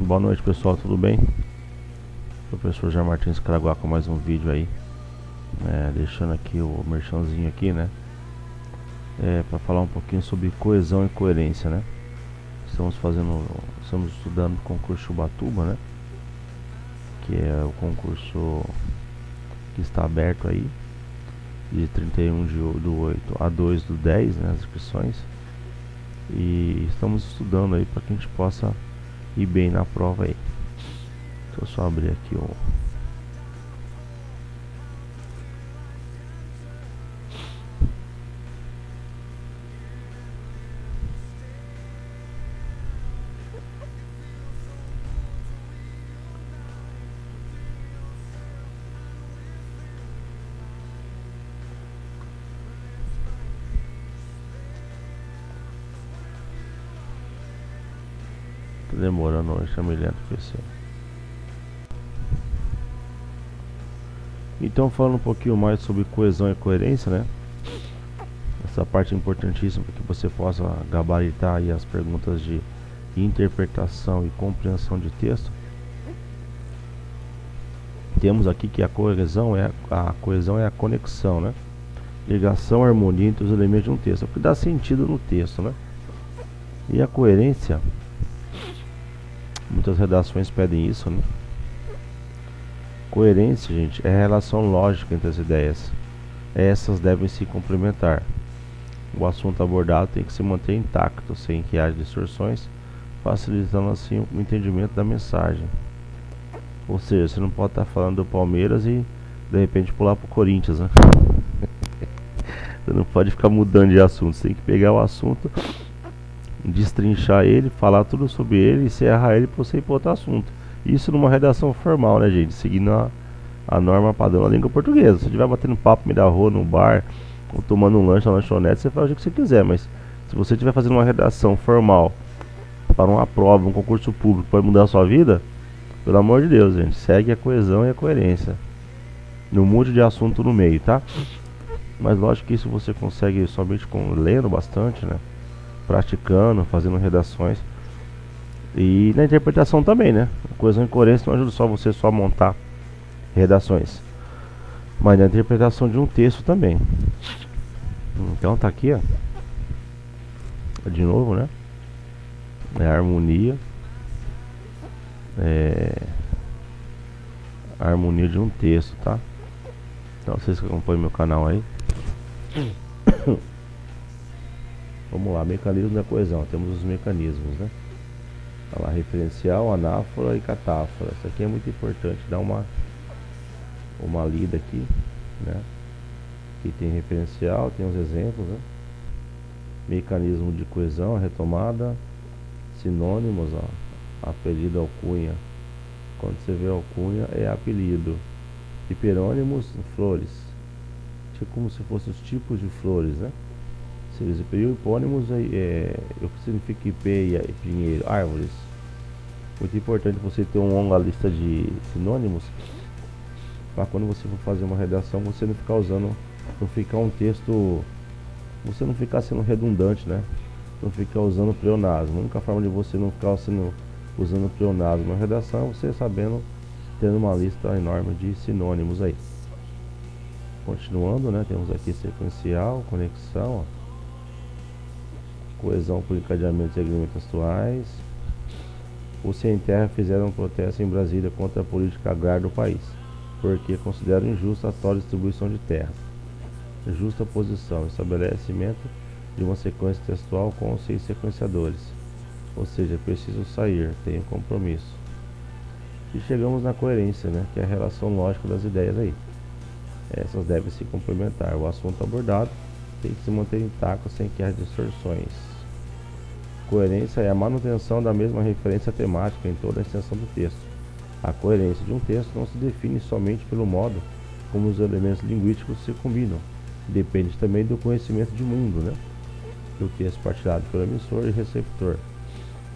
Boa noite, pessoal, tudo bem? Professor Jair Martins Caraguá com mais um vídeo aí, deixando aqui o merchanzinho aqui, né? Para falar um pouquinho sobre coesão e coerência, né? Estamos estudando o concurso Ubatuba, né? Que é o concurso que está aberto aí, de 31 do 8 a 2 do 10, né? As inscrições. E estamos estudando aí para que a gente possa ir bem na prova aí. Deixa eu só abrir aqui o... Tá demorando hoje, tá me lento o PC. Então, falando um pouquinho mais sobre coesão e coerência, né? Essa parte é importantíssima para que você possa gabaritar aí as perguntas de interpretação e compreensão de texto. Temos aqui que a coesão é a conexão, né? Ligação, harmonia entre os elementos de um texto, o que dá sentido no texto, né? E a coerência, muitas redações pedem isso, né? Coerência, gente, é a relação lógica entre as ideias. Essas devem se complementar. O assunto abordado tem que se manter intacto, sem que haja distorções, facilitando assim o entendimento da mensagem. Ou seja, você não pode estar falando do Palmeiras e de repente pular para o Corinthians, né? Você não pode ficar mudando de assunto, você tem que pegar o assunto, destrinchar ele, falar tudo sobre ele, encerrar ele para você ir para outro assunto. Isso numa redação formal, né, gente? Seguindo a norma padrão da língua portuguesa. Se você estiver batendo papo no meio da rua, no bar, ou tomando um lanche na lanchonete, você faz o que você quiser. Mas se você estiver fazendo uma redação formal para uma prova, um concurso público, pode mudar a sua vida, pelo amor de Deus, gente, segue a coesão e a coerência. Não mude de assunto no meio, tá? Mas lógico que isso você consegue somente lendo bastante, né? Praticando, fazendo redações. E na interpretação também, né? Coesão e coerência não ajuda só você só montar redações, mas na interpretação de um texto também. Então tá aqui, ó. De novo, né? É a harmonia. A harmonia de um texto, tá? Então vocês que acompanham meu canal aí. Vamos lá, mecanismo da coesão. Temos os mecanismos, né? Olha lá, referencial, anáfora e catáfora. Isso aqui é muito importante, dá uma lida aqui, né? Aqui tem referencial, tem os exemplos, né? Mecanismo de coesão, retomada, sinônimos, ó, apelido, alcunha. Quando você vê alcunha é apelido. Hiperônimos, flores, tipo como se fossem os tipos de flores, né? Seres hipônimos, o que significa ipê e pinheiro, árvores. Muito importante você ter uma longa lista de sinônimos, para quando você for fazer uma redação, você não ficar usando, não ficar um texto, você não ficar sendo redundante, né? Não ficar usando pleonasmo. A única forma de você não ficar usando pleonasmo na redação é você sabendo, tendo uma lista enorme de sinônimos aí. Continuando, né? Temos aqui sequencial, conexão, ó. Coesão por encadeamentos e agrementos textuais. Os sem terra fizeram um protesto em Brasília contra a política agrária do país, porque consideram injusta a atual distribuição de terra. Justa posição, estabelecimento de uma sequência textual com 6 sequenciadores. Ou seja, preciso sair, tenho compromisso. E chegamos na coerência, né? Que é a relação lógica das ideias aí. Essas devem se complementar. O assunto abordado tem que se manter intacto sem que haja distorções. Coerência é a manutenção da mesma referência temática em toda a extensão do texto. A coerência de um texto não se define somente pelo modo como os elementos linguísticos se combinam. Depende também do conhecimento de mundo, né? Do texto partilhado pelo emissor e receptor.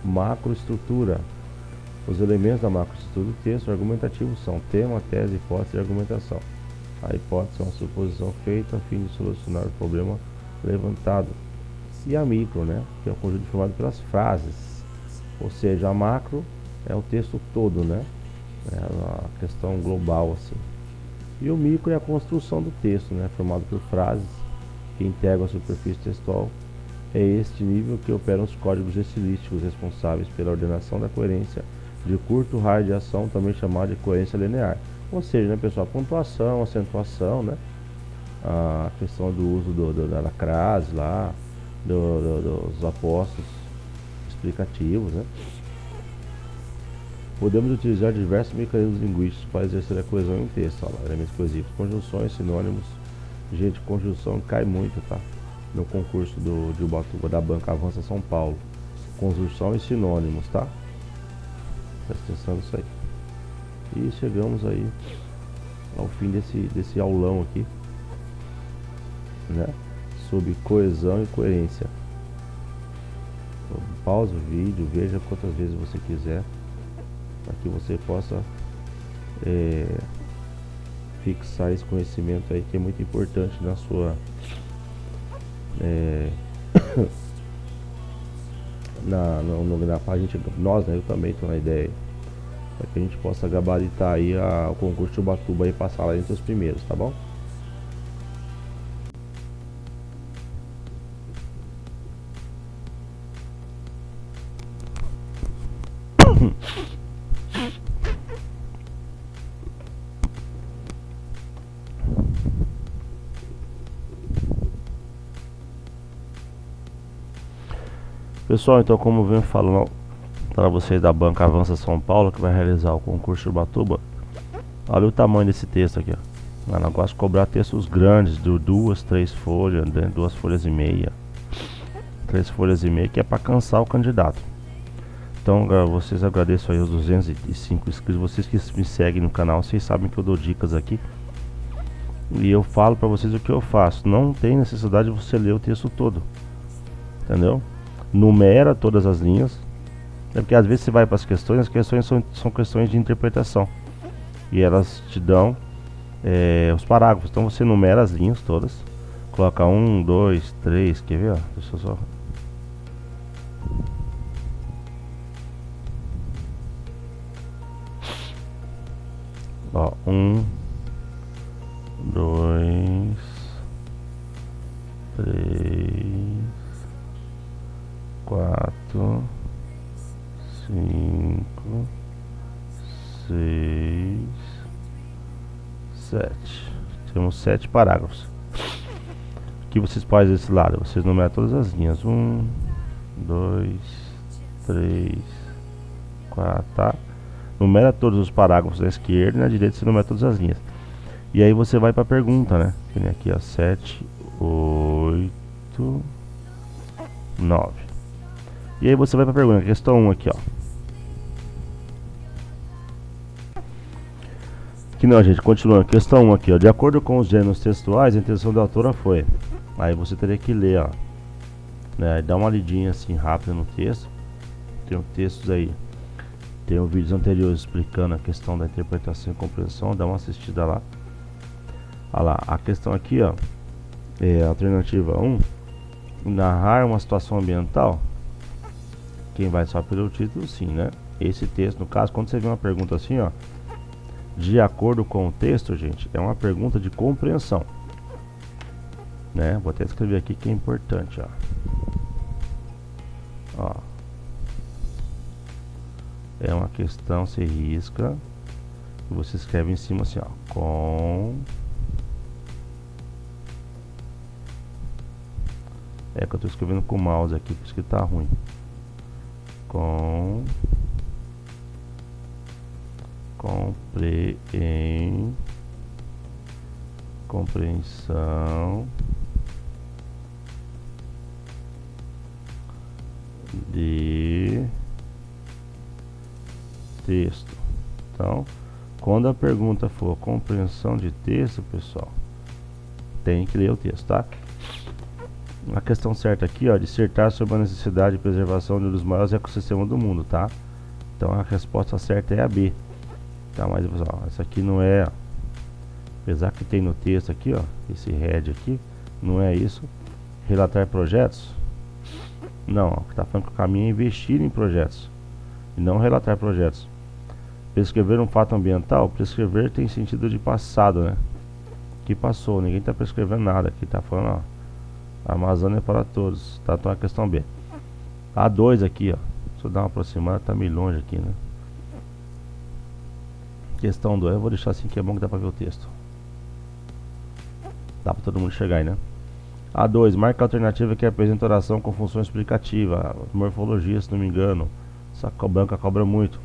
Macroestrutura. Os elementos da macroestrutura do texto argumentativo são tema, tese, hipótese e argumentação. A hipótese é uma suposição feita a fim de solucionar o problema levantado. E a micro, né, que é o conjunto formado pelas frases. Ou seja, a macro é o texto todo, né? É a questão global, assim. E o micro é a construção do texto, né? Formado por frases que integram a superfície textual. É este nível que operam os códigos estilísticos responsáveis pela ordenação da coerência de curto raio de ação, também chamada de coerência linear. Ou seja, né, pessoal, pontuação, acentuação, né? A questão do uso da crase lá, dos apostos explicativos, né? Podemos utilizar diversos mecanismos linguísticos para exercer a coesão em texto, ó, elementos coesivos, conjunções, sinônimos. Gente, conjunção cai muito, tá? No concurso de Ubatuba da Banca Avança São Paulo. Conjunção e sinônimos, tá? Presta atenção nisso aí. E chegamos aí ao fim desse aulão aqui, né? Sobre coesão e coerência. Então, pausa o vídeo, veja quantas vezes você quiser, para que você possa fixar esse conhecimento aí, que é muito importante na sua pra gente, nós, né, eu também estou na ideia, para que a gente possa gabaritar aí o concurso de Ubatuba e passar lá entre os primeiros, tá bom? Pessoal, então, como eu venho falando para vocês da Banca Avança São Paulo, que vai realizar o concurso de Ubatuba, olha o tamanho desse texto aqui, ó. O negócio de cobrar textos grandes, de 2, 3 folhas, né? 2 folhas e meia, 3 folhas e meia, que é para cansar o candidato. Então, vocês, agradeço aí os 205 inscritos, vocês que me seguem no canal, vocês sabem que eu dou dicas aqui. E eu falo para vocês o que eu faço. Não tem necessidade de você ler o texto todo, entendeu? Numera todas as linhas. É porque às vezes você vai para as questões são questões de interpretação. E elas te dão os parágrafos. Então você numera as linhas todas. Coloca 1, 2, 3. Quer ver? Ó? Deixa eu só. Ó, 1, 2, 3, 4, 5, 6, 7. Temos 7 parágrafos. O que vocês fazem desse lado? Vocês numeram todas as linhas. 1, 2, 3, 4, tá? Numera todos os parágrafos da esquerda e na direita você numera todas as linhas. E aí você vai para a pergunta, né? Que nem aqui, ó, 7, 8, 9. E aí você vai para a pergunta, questão 1 aqui, ó. Que não, gente, continuando, questão 1 aqui, ó. De acordo com os gêneros textuais, a intenção da autora foi. Aí você teria que ler, ó, né? Dá uma lidinha assim rápida no texto. Tem textos aí, tem vídeos anteriores explicando a questão da interpretação e compreensão. Dá uma assistida lá. Olha lá, a questão aqui, ó, é alternativa 1. Narrar uma situação ambiental. Quem vai só pelo título, sim, né? Esse texto, no caso, quando você vê uma pergunta assim, ó, de acordo com o texto, gente, é uma pergunta de compreensão, né? Vou até escrever aqui que é importante, ó. Ó, é uma questão, você risca e você escreve em cima assim, ó, é que eu tô escrevendo com o mouse aqui, por isso que tá ruim. Compreensão de texto. Então, quando a pergunta for compreensão de texto, pessoal, tem que ler o texto, tá? A questão certa aqui, ó, dissertar sobre a necessidade de preservação de um dos maiores ecossistemas do mundo, tá? Então a resposta certa é a B, tá? Mas ó, essa aqui não é, apesar que tem no texto aqui, ó, esse head aqui, não é isso. Relatar projetos? Não, ó, o que tá falando que o caminho é investir em projetos. e não relatar projetos. Prescrever um fato ambiental, prescrever tem sentido de passado, né? Que passou, ninguém está prescrevendo nada aqui, tá falando, ó, a Amazônia é para todos, tá? Então a questão B. A2 aqui, ó, deixa eu dar uma aproximada, tá meio longe aqui, né? Questão 2, eu vou deixar assim que é bom que dá pra ver o texto. Dá pra todo mundo chegar aí, né? A2, marca a alternativa que apresenta oração com função explicativa. Morfologia, se não me engano. Essa banca cobra muito.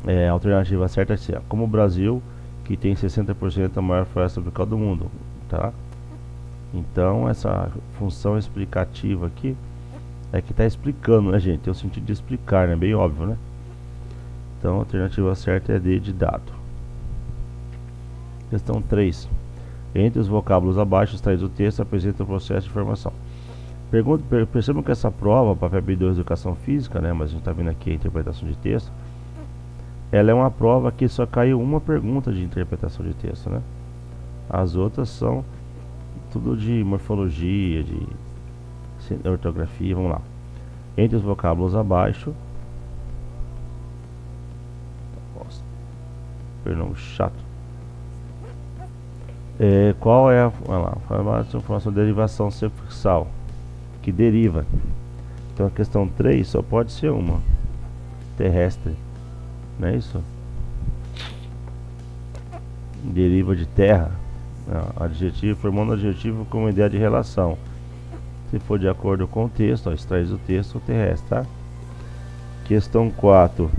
A alternativa certa é C. Como o Brasil, que tem 60% da maior floresta tropical do mundo, tá? Então, essa função explicativa aqui é que está explicando, né, gente? Tem o sentido de explicar, né? Bem óbvio, né? Então, a alternativa certa é D, de dado. Questão 3. Entre os vocábulos abaixo extraídos do texto, apresenta o processo de formação. Percebam que essa prova, para a FEB2 Educação Física, né? Mas a gente está vendo aqui a interpretação de texto. Ela é uma prova que só caiu uma pergunta de interpretação de texto, né? As outras são tudo de morfologia, de ortografia, vamos lá. Entre os vocábulos abaixo, nossa, perdão, chato. Qual é a informação de derivação sufixal que deriva? Então a questão 3 só pode ser uma, terrestre, não é isso? Deriva de terra, não, adjetivo, formando adjetivo com uma ideia de relação. Se for de acordo com o texto, ó, extrai do texto terrestre, tá? Questão 4.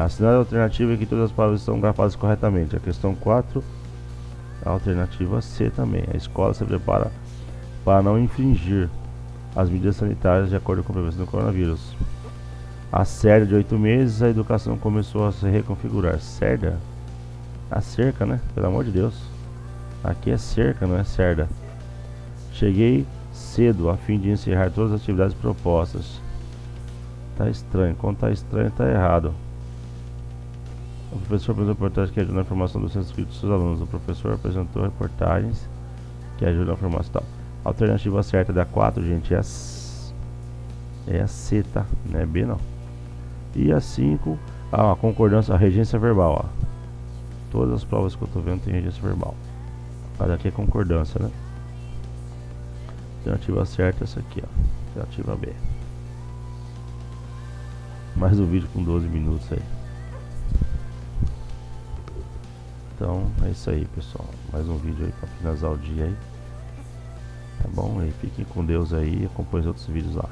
Assinale a alternativa em que todas as palavras estão grafadas corretamente. A questão 4, a alternativa C também. A escola se prepara para não infringir as medidas sanitárias de acordo com a prevenção do coronavírus. A cerda de 8 meses, a educação começou a se reconfigurar. Cerda? A cerca, né? Pelo amor de Deus. Aqui é cerca, não é cerda. Cheguei cedo a fim de encerrar todas as atividades propostas. Tá estranho. Quando tá estranho, tá errado. O professor apresentou reportagens que ajudam na formação dos inscritos dos seus alunos. O professor apresentou reportagens que ajudam na formação. A alternativa certa da 4, gente, é a C, tá? Não é B, não. E a 5, a concordância, a regência verbal, ó. Todas as provas que eu tô vendo tem regência verbal. Mas aqui é concordância, né? Alternativa certa é essa aqui, ó. Alternativa B. Mais um vídeo com 12 minutos aí. Então é isso aí, pessoal. Mais um vídeo aí para finalizar o dia aí. Tá bom? E fiquem com Deus aí e acompanhem os outros vídeos lá.